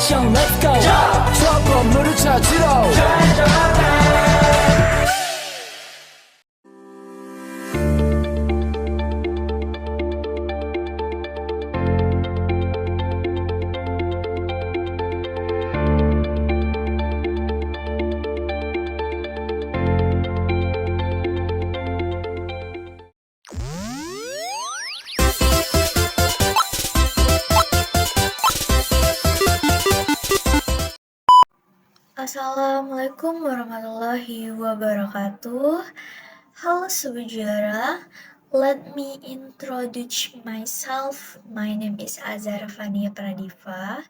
액션 let's go 저 건물을 찾으러 Assalamualaikum warahmatullahi wabarakatuh. Halo sejarah, let me introduce myself. My name is Azhar Fania Pradiva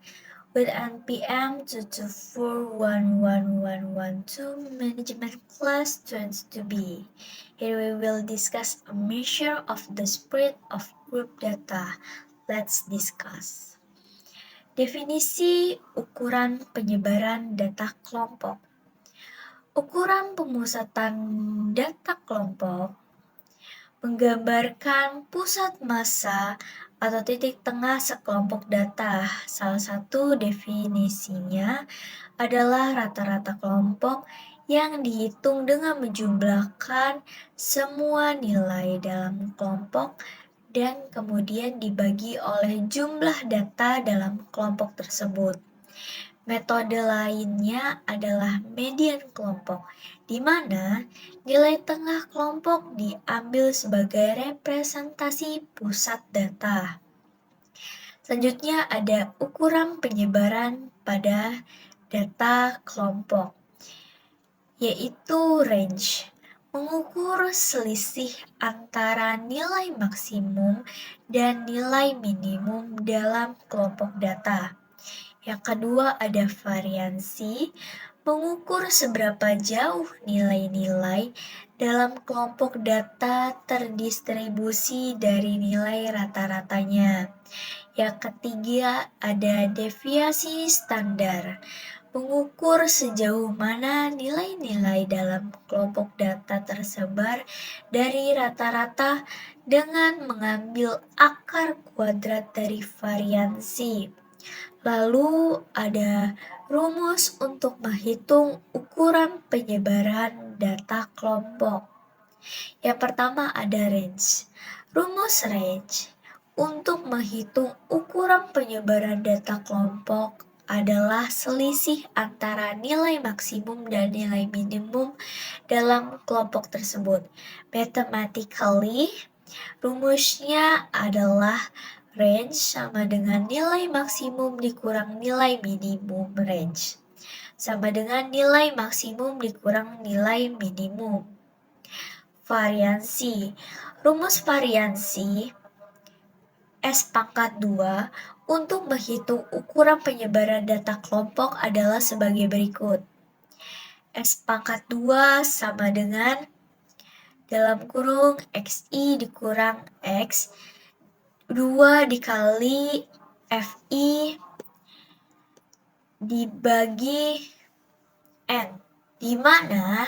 with NPM 2241112 Management Class 22B. Here we will discuss a measure of the spread of group data. Let's discuss. Definisi ukuran penyebaran data kelompok. Ukuran pemusatan data kelompok menggambarkan pusat massa atau titik tengah sekelompok data. Salah satu definisinya adalah rata-rata kelompok yang dihitung dengan menjumlahkan semua nilai dalam kelompok dan kemudian dibagi oleh jumlah data dalam kelompok tersebut. Metode lainnya adalah median kelompok, di mana nilai tengah kelompok diambil sebagai representasi pusat data. Selanjutnya ada ukuran penyebaran pada data kelompok, yaitu range. Mengukur selisih antara nilai maksimum dan nilai minimum dalam kelompok data. Yang kedua ada variansi, mengukur seberapa jauh nilai-nilai dalam kelompok data terdistribusi dari nilai rata-ratanya. Yang ketiga ada deviasi standar, mengukur sejauh mana nilai-nilai dalam kelompok data tersebar dari rata-rata dengan mengambil akar kuadrat dari variansi. Lalu ada rumus untuk menghitung ukuran penyebaran data kelompok. Yang pertama ada range. Rumus range untuk menghitung ukuran penyebaran data kelompok adalah selisih antara nilai maksimum dan nilai minimum dalam kelompok tersebut. Mathematically, rumusnya adalah range sama dengan nilai maksimum dikurang nilai minimum range, sama dengan nilai maksimum dikurang nilai minimum. Variansi. Rumus variansi S⁻² untuk menghitung ukuran penyebaran data kelompok adalah sebagai berikut. S⁻² sama dengan dalam kurung XI dikurang X 2 dikali FI dibagi N, di mana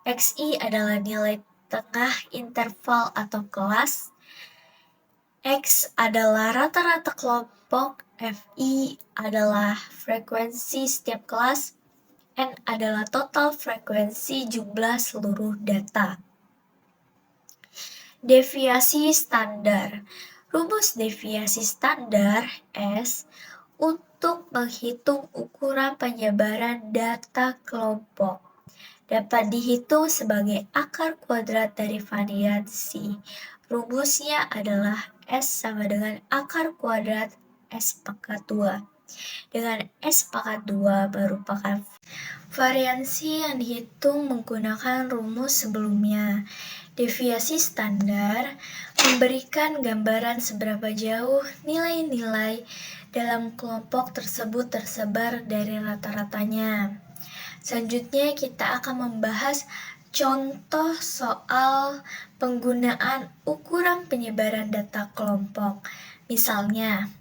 XI adalah nilai tengah interval atau kelas, X adalah rata-rata kelompok, FI adalah frekuensi setiap kelas, N adalah total frekuensi jumlah seluruh data. Deviasi standar. Rumus deviasi standar S untuk menghitung ukuran penyebaran data kelompok dapat dihitung sebagai akar kuadrat dari variansi. Rumusnya adalah S sama dengan akar kuadrat S⁻². Dengan S⁻² merupakan variansi yang dihitung menggunakan rumus sebelumnya. Deviasi standar memberikan gambaran seberapa jauh nilai-nilai dalam kelompok tersebut tersebar dari rata-ratanya. Selanjutnya kita akan membahas contoh soal penggunaan ukuran penyebaran data kelompok. Misalnya,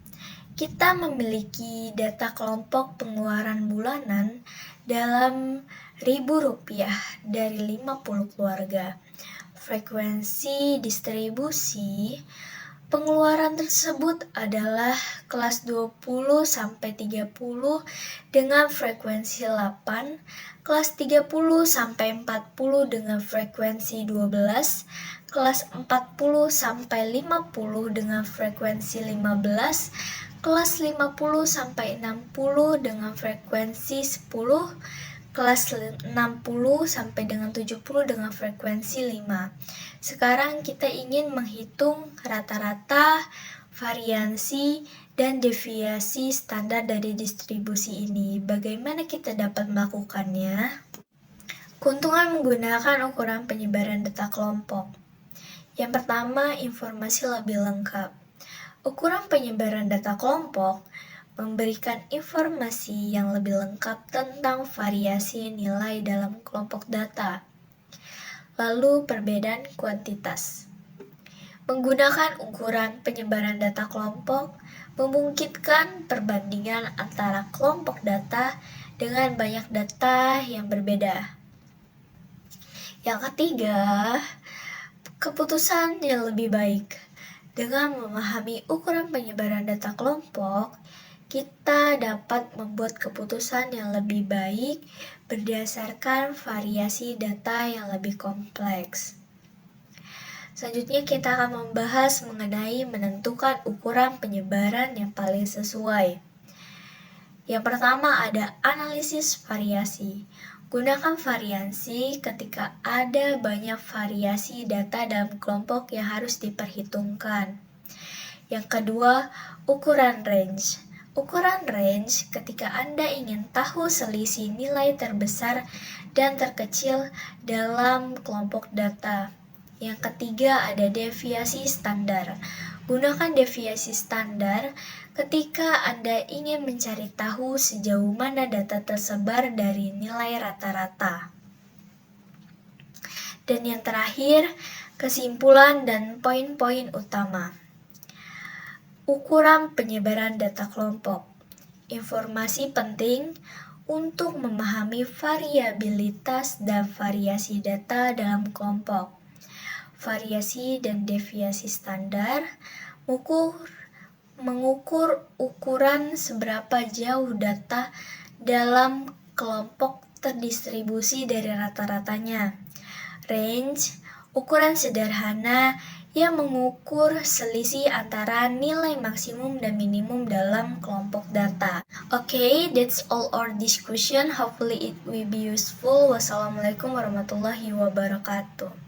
kita memiliki data kelompok pengeluaran bulanan dalam Rp1.000 dari 50 keluarga. Frekuensi distribusi Pengeluaran tersebut adalah kelas 20 sampai 30 dengan frekuensi 8, kelas 30 sampai 40 dengan frekuensi 12, kelas 40 sampai 50 dengan frekuensi 15, kelas 50 sampai 60 dengan frekuensi 10, kelas 60 sampai dengan 70 dengan frekuensi 5. Sekarang kita ingin menghitung rata-rata, variansi, dan deviasi standar dari distribusi ini. Bagaimana kita dapat melakukannya? Keuntungan menggunakan ukuran penyebaran data kelompok. Yang pertama, informasi lebih lengkap. Ukuran penyebaran data kelompok memberikan informasi yang lebih lengkap tentang variasi nilai dalam kelompok data. Lalu perbedaan kuantitas. Menggunakan ukuran penyebaran data kelompok memungkinkan perbandingan antara kelompok data dengan banyak data yang berbeda. Yang ketiga, keputusan yang lebih baik. Dengan memahami ukuran penyebaran data kelompok, kita dapat membuat keputusan yang lebih baik berdasarkan variasi data yang lebih kompleks. Selanjutnya kita akan membahas mengenai menentukan ukuran penyebaran yang paling sesuai. Yang pertama ada analisis variasi. Gunakan variasi ketika ada banyak variasi data dalam kelompok yang harus diperhitungkan. Yang kedua, ukuran range. Ukuran range ketika Anda ingin tahu selisih nilai terbesar dan terkecil dalam kelompok data. Yang ketiga ada deviasi standar. Gunakan deviasi standar ketika Anda ingin mencari tahu sejauh mana data tersebar dari nilai rata-rata. Dan yang terakhir, kesimpulan dan poin-poin utama. Ukuran penyebaran data kelompok. Informasi penting untuk memahami variabilitas dan variasi data dalam kelompok. Variasi dan deviasi standar, mengukur ukuran seberapa jauh data dalam kelompok terdistribusi dari rata-ratanya. Range, ukuran sederhana yang mengukur selisih antara nilai maksimum dan minimum dalam kelompok data. Okay, that's all our discussion. Hopefully it will be useful. Wassalamualaikum warahmatullahi wabarakatuh.